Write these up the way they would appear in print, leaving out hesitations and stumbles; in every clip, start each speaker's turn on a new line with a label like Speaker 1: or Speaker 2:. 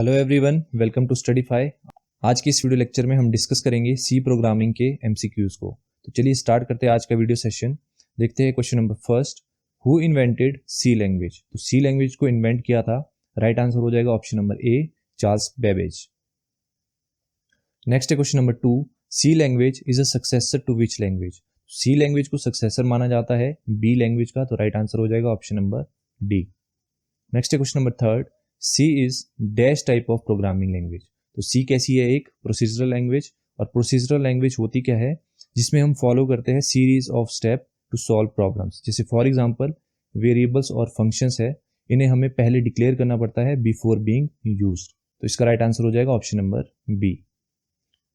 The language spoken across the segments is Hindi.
Speaker 1: Hello everyone, welcome to Studyfy. आज के इस वीडियो लेक्चर में हम डिस्कस करेंगे सी प्रोग्रामिंग के एमसीक्यूज को। तो चलिए स्टार्ट करते हैं आज का वीडियो सेशन। देखते हैं question number first, who invented C language. तो सी लैंग्वेज को इन्वेंट किया था, राइट आंसर हो जाएगा option number A, Charles Babbage. Next है question number two, C language is a successor to which language. C language को सक्सेसर माना जाता है बी लैंग्वेज का, तो राइट आंसर हो जाएगा ऑप्शन नंबर डी। नेक्स्ट है question number third, C is dash type of programming language. तो सी कैसी है? एक प्रोसीजरल लैंग्वेज। और प्रोसीजरल लैंग्वेज होती क्या है? जिसमें हम फॉलो करते हैं series of step to solve problems. जैसे फॉर एग्जांपल वेरिएबल्स और फंक्शंस है, इन्हें हमें पहले डिक्लेयर करना पड़ता है बिफोर बीइंग यूज्ड। तो इसका राइट आंसर हो जाएगा ऑप्शन नंबर बी।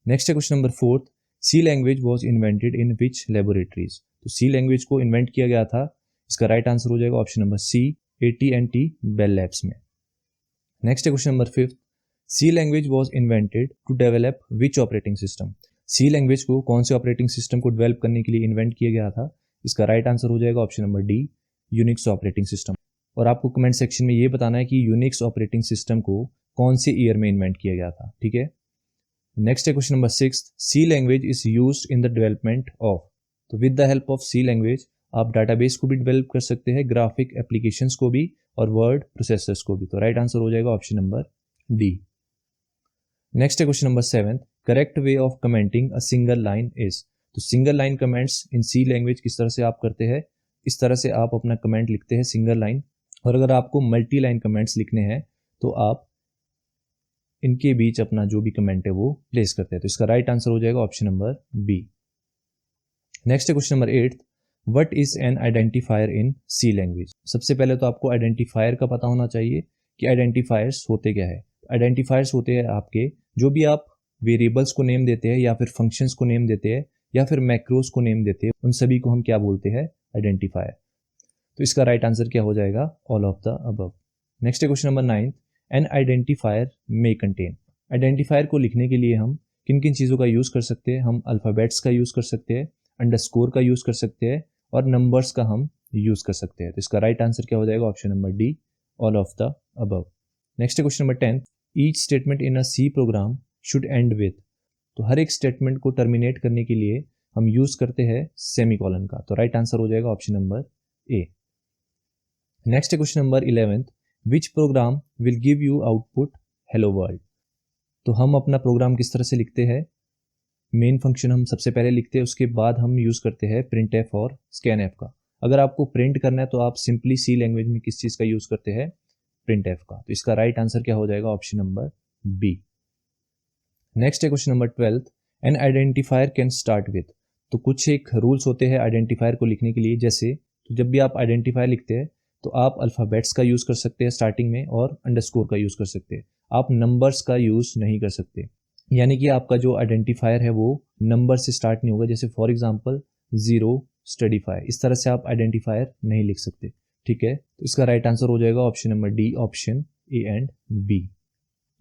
Speaker 1: नेक्स्ट है question number fourth, C language was invented in which laboratories. तो सी लैंग्वेज को इन्वेंट किया गया था, इसका राइट आंसर हो जाएगा option number C, AT&T Bell labs में। नेक्स्ट है question number fifth, C language was invented to develop which operating system. C language को कौन से ऑपरेटिंग सिस्टम को डेवलप करने के लिए इन्वेंट किया गया था? इसका राइट आंसर हो जाएगा option number D, Unix operating system. और आपको कमेंट सेक्शन में ये बताना है कि यूनिक्स ऑपरेटिंग सिस्टम को कौन से ईयर में इन्वेंट किया गया था, ठीक है। नेक्स्ट है question number six, C language is used in the development of. तो with the help of C language आप डाटाबेस को भी डेवलप कर सकते हैं, ग्राफिक एप्लीकेशंस को भी, और वर्ड प्रोसेसर्स को भी। तो राइट आंसर हो जाएगा ऑप्शन नंबर डी। नेक्स्ट है question number seven, correct way of commenting a single line is. तो single line comments in C language किस तरह से आप करते हैं? इस तरह से आप अपना कमेंट लिखते हैं सिंगल लाइन, और अगर आपको मल्टी लाइन कमेंट्स लिखने हैं तो आप इनके बीच अपना जो भी कमेंट है वो प्लेस करते हैं। तो इसका राइट आंसर हो जाएगा ऑप्शन नंबर बी। नेक्स्ट है question number eight, what is an identifier in C language. सबसे पहले तो आपको आइडेंटिफायर का पता होना चाहिए कि आइडेंटिफायर्स होते क्या है। आइडेंटिफायर्स होते हैं आपके जो भी आप वेरिएबल्स को नेम देते हैं, या फिर फंक्शंस को नेम देते हैं, या फिर मैक्रोस को नेम देते हैं, उन सभी को हम क्या बोलते हैं? आइडेंटिफायर। तो इसका राइट आंसर क्या हो जाएगा? All of the above. Next है question number nine, an identifier may contain. Identifier को लिखने के लिए हम किन किन चीज़ों का यूज़ कर सकते हैं? हम अल्फ़ाबेट्स का यूज़ कर सकते हैं, अंडरस्कोर का यूज़ कर सकते हैं, और नंबर्स का हम यूज़ कर सकते हैं। तो इसका राइट आंसर क्या हो जाएगा? Option number D, all of the above. Next है question number 10, each statement in a C program should end with. तो हर एक स्टेटमेंट को टर्मिनेट करने के लिए हम यूज़ करते हैं सेमीकोलन का। तो राइट आंसर हो जाएगा ऑप्शन नंबर ए। नेक्स्ट है question number 11, which programme will give you output hello world. तो हम अपना प्रोग्राम किस तरह से लिखते हैं? मेन फंक्शन हम सबसे पहले लिखते हैं, उसके बाद हम यूज़ करते हैं प्रिंट एफ और स्कैन एफ का। अगर आपको प्रिंट करना है तो आप सिंपली सी लैंग्वेज में किस चीज़ का यूज़ करते हैं? प्रिंट एफ का। तो इसका राइट आंसर क्या हो जाएगा? Option number B. नेक्स्ट है question number 12, an identifier can start with. तो कुछ एक रूल्स होते हैं आइडेंटिफायर को लिखने के लिए। जैसे तो जब भी आप आइडेंटिफायर लिखते हैं तो आप अल्फ़ाबेट्स का यूज़ कर सकते हैं स्टार्टिंग में, और अंडरस्कोर का यूज़ कर सकते हैं। आप नंबर्स का यूज़ नहीं कर सकते, यानी कि आपका जो आइडेंटिफायर है वो नंबर से स्टार्ट नहीं होगा। जैसे फॉर एग्जांपल 0 स्टडीफाई, इस तरह से आप आइडेंटिफायर नहीं लिख सकते, ठीक है। तो इसका राइट आंसर हो जाएगा option number D, option A and B.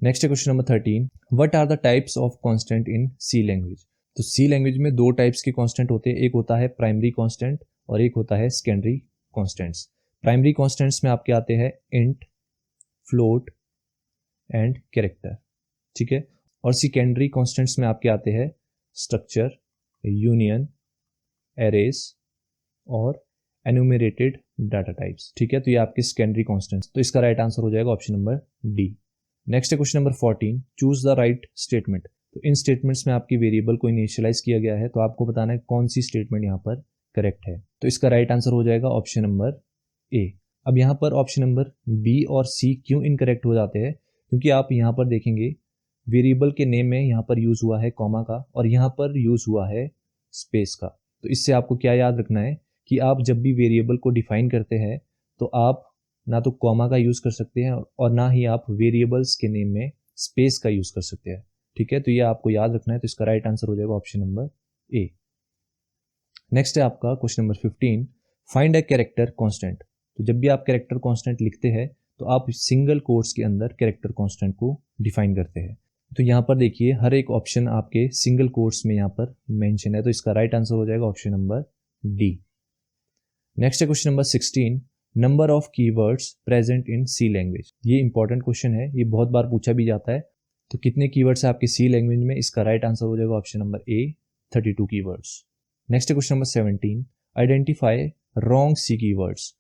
Speaker 1: Next है question number 13, what are the types of constant in C language. तो सी लैंग्वेज में दो टाइप्स के कांस्टेंट होते हैं, एक होता है प्राइमरी कांस्टेंट और एक होता है सेकेंडरी कांस्टेंट्स। प्राइमरी कांस्टेंट्स में आपके आते हैं इंट, फ्लोट एंड कैरेक्टर, ठीक है। और सेकेंडरी कांस्टेंट्स में आपके आते हैं स्ट्रक्चर, यूनियन, एरेज और एनुमरेटेड डाटा टाइप्स, ठीक है। तो ये आपके सेकेंडरी कांस्टेंट्स। तो इसका राइट आंसर हो जाएगा ऑप्शन नंबर डी। नेक्स्ट है question number 14, choose the right statement. तो इन स्टेटमेंट्स में आपकी वेरिएबल को इनिशियलाइज किया गया है, तो आपको बताना है कौन सी स्टेटमेंट यहाँ पर करेक्ट है। तो इसका राइट आंसर हो जाएगा ऑप्शन नंबर ए। अब यहाँ पर ऑप्शन नंबर बी और सी क्यों इनकरेक्ट हो जाते हैं? क्योंकि आप यहाँ पर देखेंगे वेरिएबल के नेम में यहाँ पर यूज हुआ है कॉमा का, और यहाँ पर यूज हुआ है स्पेस का। तो इससे आपको क्या याद रखना है कि आप जब भी वेरिएबल को डिफाइन करते हैं तो आप ना तो कॉमा का यूज कर सकते हैं, और ना ही आप वेरिएबल्स के नेम में स्पेस का यूज कर सकते हैं, ठीक है। तो ये आपको याद रखना है। तो इसका राइट आंसर हो जाएगा ऑप्शन नंबर ए। नेक्स्ट है आपका question number 15, find a character constant. तो जब भी आप कैरेक्टर कांस्टेंट लिखते हैं तो आप सिंगल कोट्स के अंदर कैरेक्टर कांस्टेंट को डिफाइन करते हैं। तो यहाँ पर देखिए हर एक ऑप्शन आपके सिंगल कोट्स में यहाँ पर मेंशन है, तो इसका राइट आंसर हो जाएगा ऑप्शन नंबर डी। नेक्स्ट है question number 16, number of keywords present in C language. ये इंपॉर्टेंट क्वेश्चन है, ये बहुत बार पूछा भी जाता है। तो कितने कीवर्ड्स है आपके सी लैंग्वेज में? इसका राइट आंसर हो जाएगा option number A 32 keywords. Next question number 17, identify wrong C keywords.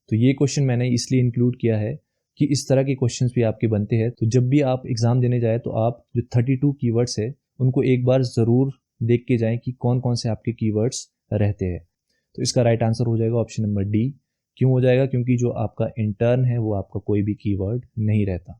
Speaker 1: तो ये क्वेश्चन मैंने इसलिए इंक्लूड किया है कि इस तरह के क्वेश्चंस भी आपके बनते हैं। तो जब भी आप एग्जाम देने जाए तो आप जो 32 कीवर्ड्स है उनको एक बार ज़रूर देख के जाएं कि कौन कौन से आपके कीवर्ड्स रहते हैं। तो इसका राइट आंसर हो जाएगा ऑप्शन नंबर डी। क्यों हो जाएगा? क्योंकि जो आपका इंटर्न है वो आपका कोई भी कीवर्ड नहीं रहता।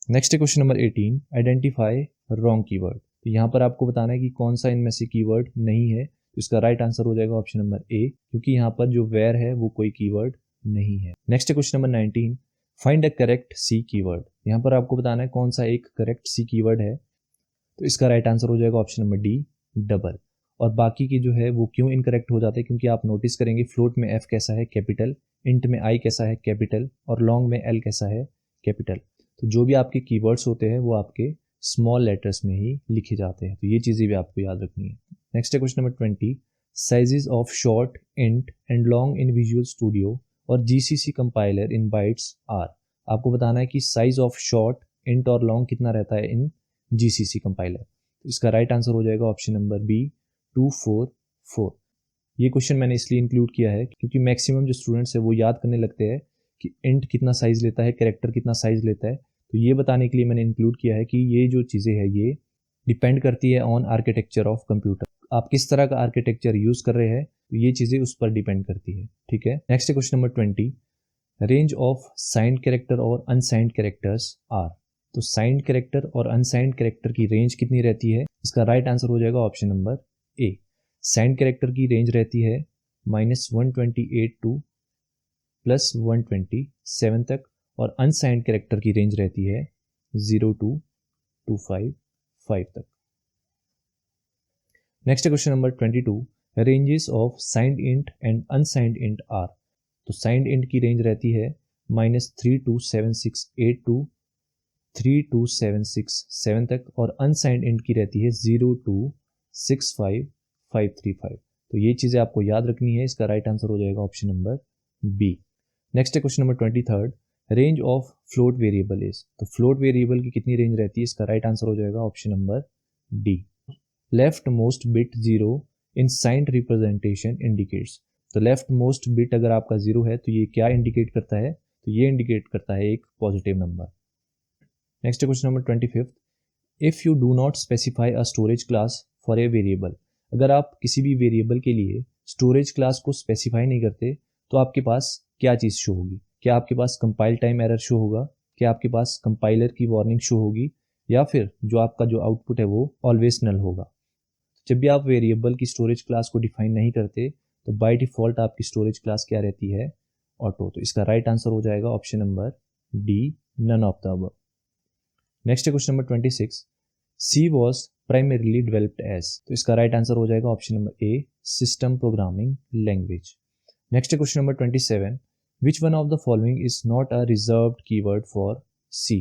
Speaker 1: Next question number 18, identify wrong keyword. तो यहाँ पर आपको बताना है कि कौन सा इनमें से कीवर्ड नहीं है। तो इसका राइट आंसर हो जाएगा ऑप्शन नंबर ए, क्योंकि यहाँ पर जो वेयर है वो कोई कीवर्ड नहीं है। Next question number 19, find a correct C keyword. यहाँ पर आपको बताना है कौन सा एक करेक्ट सी कीवर्ड है। तो इसका राइट आंसर हो जाएगा ऑप्शन नंबर डी, डबल। और बाकी की जो है वो क्यों इनकरेक्ट हो जाते हैं? क्योंकि आप नोटिस करेंगे फ्लोट में एफ कैसा है? कैपिटल। इंट में आई कैसा है? कैपिटल। और लॉन्ग में एल कैसा है? कैपिटल। तो जो भी आपके कीवर्ड्स होते हैं वो आपके स्मॉल लेटर्स में ही लिखे जाते हैं। तो ये चीज़ें भी आपको याद रखनी है। नेक्स्ट है question number 20, sizes of short, int and long in visual studio और GCC compiler in bytes are. आपको बताना है कि साइज ऑफ शॉर्ट, इंट और लॉन्ग कितना रहता है इन जीसीसी कंपाइलर। तो इसका राइट आंसर हो जाएगा ऑप्शन नंबर बी 244। ये क्वेश्चन मैंने इसलिए इंक्लूड किया है क्योंकि मैक्सिमम जो स्टूडेंट्स है वो याद करने लगते हैं कि इंट कितना साइज लेता है, कैरेक्टर कितना साइज लेता है। तो ये बताने के लिए मैंने इंक्लूड किया है कि ये जो चीज़ें हैं ये डिपेंड करती है ऑन आर्किटेक्चर ऑफ कंप्यूटर। आप किस तरह का आर्किटेक्चर यूज़ कर रहे हैं तो ये चीज़ें उस पर डिपेंड करती है। ठीक है। Next question number 20, range of signed character और अनसाइंड कैरेक्टर्स आर। तो साइंड कैरेक्टर और अनसाइंड कैरेक्टर की रेंज कितनी रहती है? इसका राइट आंसर हो जाएगा ऑप्शन नंबर ए। साइंड कैरेक्टर की रेंज रहती है -128 टू +127 तक, और अनसाइंड कैरेक्टर की रेंज रहती है 0 to 255 तक। Next question number 22, ranges of signed int and unsigned int are. तो साइंड इंट की रेंज रहती है -32768 टू 32767 तक, और अनसाइंड इंट की रहती है 0 to 65535। तो ये चीज़ें आपको याद रखनी है। इसका राइट आंसर हो जाएगा ऑप्शन नंबर बी। नेक्स्ट है question number 23, range of float variable is. तो फ्लोट वेरिएबल की कितनी रेंज रहती है? इसका राइट आंसर हो जाएगा option number D. Left most bit 0 इन साइंड रिप्रेजेंटेशन इंडिकेट्स। तो लेफ्ट मोस्ट बिट अगर आपका 0 है तो ये क्या इंडिकेट करता है? तो ये इंडिकेट करता है एक positive number. Next question number 25, if you do not specify a storage class for a variable. अगर आप किसी भी वेरिएबल के लिए स्टोरेज क्लास को स्पेसिफाई नहीं करते तो आपके पास क्या चीज़ शो होगी? क्या आपके पास कंपाइल टाइम एरर शो होगा? क्या आपके पास कंपाइलर की वार्निंग शो होगी? या फिर जो आपका जो आउटपुट है वो ऑलवेज नल होगा? जब भी आप वेरिएबल की स्टोरेज क्लास को डिफाइन नहीं करते तो बाय डिफ़ॉल्ट आपकी स्टोरेज क्लास क्या रहती है? ऑटो। तो इसका राइट आंसर हो जाएगा option number D, none of the above. Next question number 26, C was primarily developed as. तो इसका राइट आंसर हो जाएगा option number A, system programming language. Next question number 27, which one of the following is not a reserved keyword for C.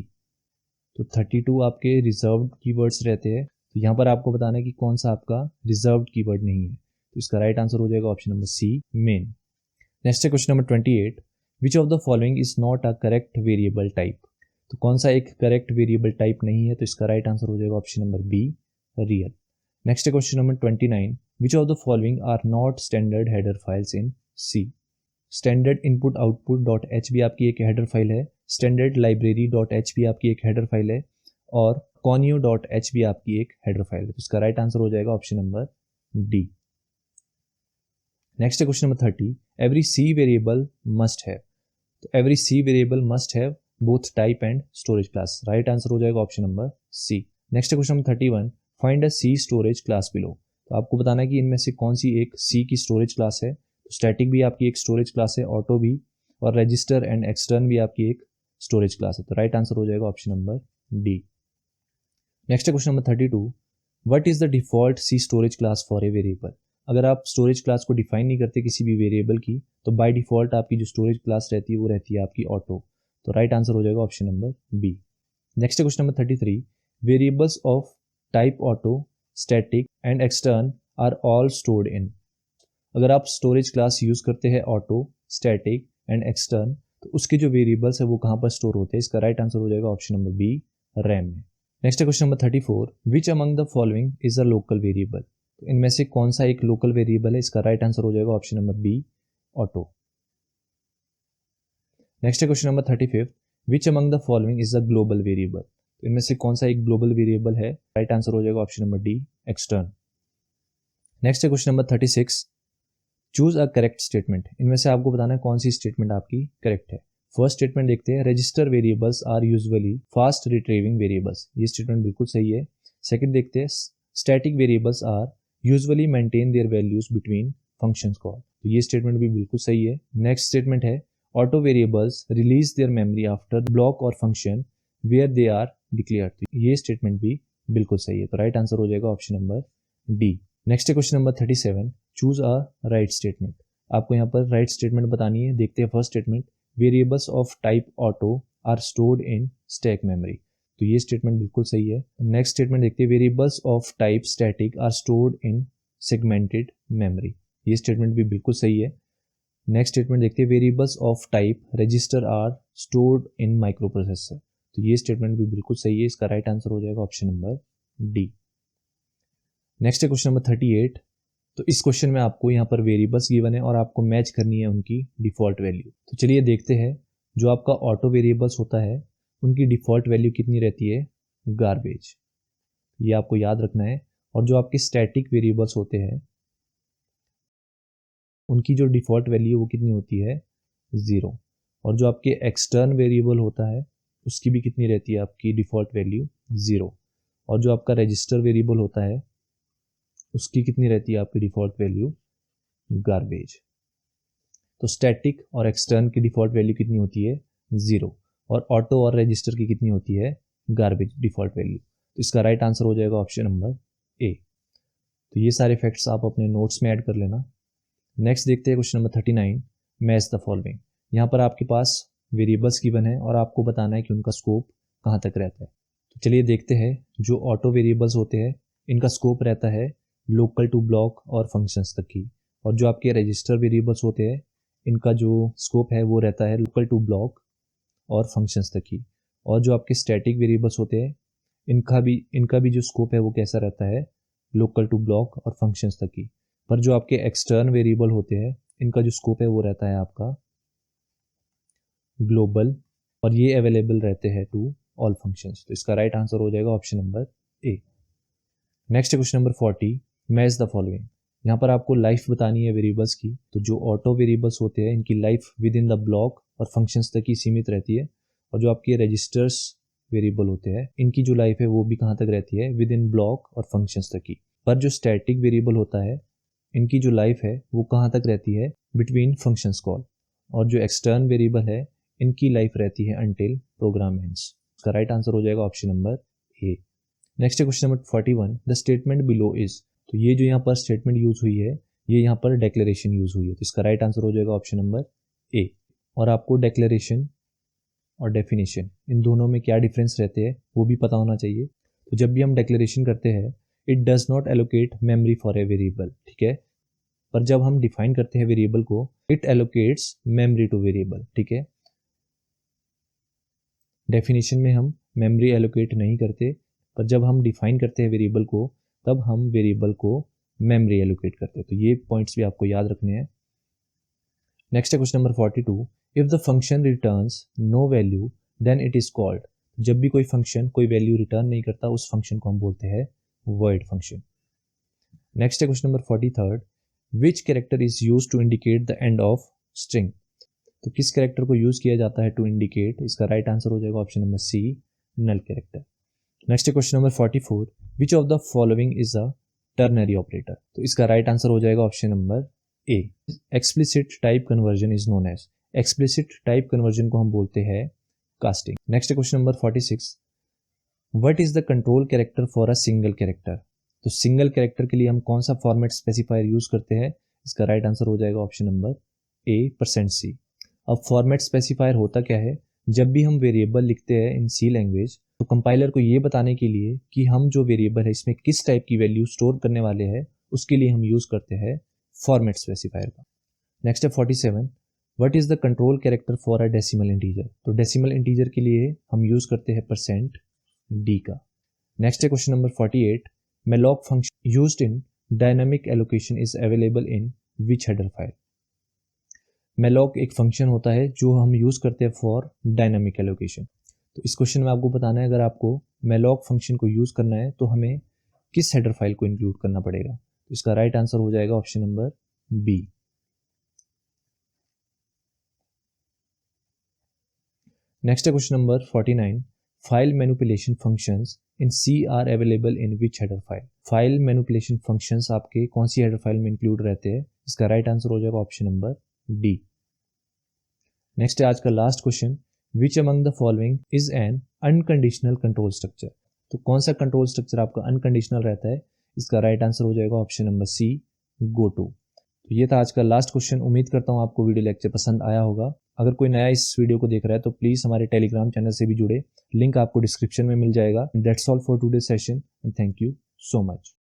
Speaker 1: तो 32 आपके रिजर्व्ड कीवर्ड्स रहते हैं। तो यहाँ पर आपको बताना है कि कौन सा आपका रिजर्व्ड कीवर्ड नहीं है। तो इसका राइट आंसर हो जाएगा option number C, main. Next question number 28, which of the following is not a correct variable type. तो कौन सा एक करेक्ट वेरिएबल टाइप नहीं है? तो इसका राइट आंसर हो जाएगा option number B, real. Next question number 29, which of the following are not standard header files in C. Standard input output dot h बी आपकी एक हेडर फाइल है, स्टैंडर्ड लाइब्रेरी डॉट एच बी आपकी एक हेडर फाइल है, और कॉनियो डॉट एच बी आपकी एक हेडर फाइल है। तो इसका राइट आंसर हो जाएगा option number D. Next question number 30, every C variable must have. तो every C variable must have both type and storage class. Right answer हो जाएगा option number C. Next question number 31, find a C storage class below. तो आपको बताना है कि इनमें से कौन सी एक सी की स्टोरेज क्लास है। तो स्टैटिक भी आपकी एक स्टोरेज क्लास है, ऑटो भी, और रजिस्टर एंड एक्सटर्न भी आपकी एक स्टोरेज क्लास है। तो राइट आंसर हो जाएगा option number D. Next question number 32, what is the default C storage class for a variable. अगर आप स्टोरेज क्लास को डिफाइन नहीं करते किसी भी वेरिएबल की तो बाय डिफॉल्ट आपकी जो स्टोरेज क्लास रहती है वो रहती है आपकी ऑटो। तो राइट आंसर हो जाएगा option number B. Next question number 33, variables of type auto, static and extern are all stored in. अगर आप स्टोरेज क्लास यूज करते हैं ऑटो, स्टैटिक एंड एक्सटर्न, तो उसके जो वेरिएबल्स है वो कहाँ पर स्टोर होते हैं? इसका राइट आंसर हो जाएगा ऑप्शन नंबर बी, रैम में। नेक्स्ट है question number 34, which among the following is a local variable? तो इनमें से कौन सा एक लोकल वेरिएबल है? इसका राइट आंसर हो जाएगा option number B, auto. Next है question number 35, which among the following is a global variable? तो इनमें से कौन सा एक ग्लोबल वेरिएबल है? राइट आंसर हो जाएगा option number D, extern. Next है question number 36, choose a correct statement. इनमें से आपको बताना है कौन सी स्टेटमेंट आपकी करेक्ट है। फर्स्ट स्टेटमेंट देखते हैं, register variables are usually fast retrieving variables, ये स्टेटमेंट बिल्कुल सही है। सेकंड देखते हैं, static variables are usually maintain their values between functions call, तो ये स्टेटमेंट भी बिल्कुल सही है। नेक्स्ट स्टेटमेंट है, auto variables release their memory after block और function where they are declared, तो ये स्टेटमेंट भी बिल्कुल सही है। तो राइट आंसर हो जाएगा ऑप्शन नंबर डी। नेक्स्ट है question number 37, choose a right statement. आपको यहाँ पर राइट स्टेटमेंट बतानी है। देखते हैं first statement, variables of type auto are stored in stack memory, तो ये स्टेटमेंट बिल्कुल सही है। नेक्स्ट स्टेटमेंट देखते हैं, variables of type static are stored in segmented memory, ये स्टेटमेंट भी बिल्कुल सही है। नेक्स्ट स्टेटमेंट देखते हैं, variables of type register are stored in microprocessor, तो ये स्टेटमेंट भी बिल्कुल सही है। इसका राइट आंसर हो जाएगा ऑप्शन नंबर डी। नेक्स्ट है क्वेश्चन नंबर 38, तो इस क्वेश्चन में आपको यहाँ पर वेरिएबल्स गिवन है और आपको मैच करनी है उनकी डिफॉल्ट वैल्यू। तो चलिए देखते हैं, जो आपका ऑटो वेरिएबल्स होता है उनकी डिफॉल्ट वैल्यू कितनी रहती है? गार्बेज, ये आपको याद रखना है। और जो आपके स्टैटिक वेरिएबल्स होते हैं उनकी जो डिफॉल्ट वैल्यू वो कितनी होती है? 0। और जो आपके एक्सटर्न वेरिएबल होता है उसकी भी कितनी रहती है आपकी डिफॉल्ट वैल्यू? 0। और जो आपका रजिस्टर वेरिएबल होता है उसकी कितनी रहती है आपकी डिफॉल्ट वैल्यू? गार्बेज। तो स्टैटिक और एक्सटर्न की डिफॉल्ट वैल्यू कितनी होती है? 0। और ऑटो और रजिस्टर की कितनी होती है? Garbage default value. तो इसका राइट आंसर हो जाएगा ऑप्शन नंबर ए। तो ये सारे फैक्ट्स आप अपने नोट्स में ऐड कर लेना। नेक्स्ट देखते हैं question number 39, match the following. यहाँ पर आपके पास वेरिएबल्स गिवन है और आपको बताना है कि उनका स्कोप कहाँ तक रहता है। तो चलिए देखते हैं, जो ऑटो वेरिएबल्स होते हैं इनका स्कोप रहता है लोकल टू ब्लॉक और फंक्शंस तक की। और जो आपके रजिस्टर वेरिएबल्स होते हैं इनका जो स्कोप है वो रहता है लोकल टू ब्लॉक और फंक्शंस तक की। और जो आपके स्टैटिक वेरिएबल्स होते हैं इनका भी जो स्कोप है वो कैसा रहता है? लोकल टू ब्लॉक और फंक्शंस तक की। पर जो आपके एक्सटर्न वेरिएबल होते हैं इनका जो स्कोप है वो रहता है आपका ग्लोबल, और ये अवेलेबल रहते हैं टू ऑल फंक्शंस। तो इसका राइट आंसर हो जाएगा option number A. Next question number 40, match the following. यहाँ पर आपको लाइफ बतानी है वेरिएबल्स की। तो जो ऑटो वेरिएबल्स होते हैं इनकी life with in the block और फंक्शंस तक ही सीमित रहती है। और जो आपके रजिस्टर्स वेरिएबल होते हैं इनकी जो लाइफ है वो भी कहाँ तक रहती है? विद इन ब्लॉक और फंक्शंस तक ही। पर जो स्टैटिक वेरिएबल होता है इनकी जो लाइफ है वो कहाँ तक रहती है? Between functions call. और जो एक्सटर्न वेरिएबल है इनकी लाइफ रहती है अनटिल प्रोग्राम एंड्स। इसका राइट आंसर हो जाएगा option number A. Next question number 41, the statement below is. तो ये जो यहाँ पर स्टेटमेंट यूज हुई है ये यहाँ पर डेक्लेरेशन यूज हुई है। तो इसका राइट आंसर हो जाएगा ऑप्शन नंबर ए। और आपको डेक्लेरेशन और डेफिनेशन इन दोनों में क्या डिफरेंस रहते हैं वो भी पता होना चाहिए। तो जब भी हम डेक्लेरेशन करते हैं it does not allocate memory for a variable, ठीक है। पर जब हम डिफाइन करते हैं वेरिएबल को it allocates memory two variable, ठीक है। डेफिनेशन में हम मेमोरी एलोकेट नहीं करते, पर जब हम डिफाइन करते हैं वेरिएबल को तब हम वेरिएबल को मेमोरी एलोकेट करते हैं। तो ये पॉइंट्स भी आपको याद रखने हैं। नेक्स्ट है question number 42, if the function returns no value then it is called. जब भी कोई फंक्शन कोई वैल्यू रिटर्न नहीं करता उस फंक्शन को हम बोलते हैं वॉइड फंक्शन। नेक्स्ट है question number 43, which character is use to indicate the end of string. तो किस कैरेक्टर को यूज किया जाता है टू इंडिकेट? इसका राइट आंसर हो जाएगा option number C, null character. Next है question number 44, which of the following is a ternary operator. तो इसका राइट आंसर हो जाएगा option number A. Explicit type conversion is known as. Explicit type conversion को हम बोलते हैं कास्टिंग। नेक्स्ट है question number 46, what is the control character for a single character. तो सिंगल कैरेक्टर के लिए हम कौन सा फॉर्मेट स्पेसिफायर यूज करते हैं? इसका राइट आंसर हो जाएगा ऑप्शन नंबर ए, %C। अब फॉर्मेट स्पेसिफायर होता क्या है? जब भी हम वेरिएबल लिखते हैं इन सी लैंग्वेज तो कंपाइलर को ये बताने के लिए कि हम जो वेरिएबल है इसमें किस टाइप की वैल्यू स्टोर करने वाले हैं उसके लिए हम यूज करते हैं फॉर्मेट स्पेसिफायर का। नेक्स्ट है 47, what is the control character for a decimal integer? तो डेसिमल इंटीजर के लिए हम यूज करते हैं परसेंट डी का। नेक्स्ट है question number 48, malloc function used in dynamic allocation is available in which header file? malloc एक फंक्शन होता है जो हम यूज करते हैं फॉर डायनामिक एलोकेशन। तो इस क्वेश्चन में आपको बताना है अगर आपको malloc फंक्शन को यूज करना है तो हमें किस हेडर फाइल को इंक्लूड करना पड़ेगा? तो इसका राइट आंसर हो जाएगा ऑप्शन नंबर बी। नेक्स्ट है question number 49, file manipulation functions in C are available in which header file? File manipulation functions आपके कौन सी हेडर फाइल में इंक्लूड रहते हैं? इसका राइट आंसर हो जाएगा ऑप्शन नंबर डी। नेक्स्ट है आज का last question, which among the following is an unconditional control structure? तो कौन सा कंट्रोल स्ट्रक्चर आपका अनकंडीशनल रहता है? इसका राइट आंसर हो जाएगा option number C, go to. तो ये था आज का लास्ट क्वेश्चन। उम्मीद करता हूँ आपको वीडियो लेक्चर पसंद आया होगा। अगर कोई नया इस वीडियो को देख रहा है तो प्लीज़ हमारे टेलीग्राम चैनल से भी जुड़े, लिंक आपको डिस्क्रिप्शन में मिल जाएगा। That's all for today session and thank you so much.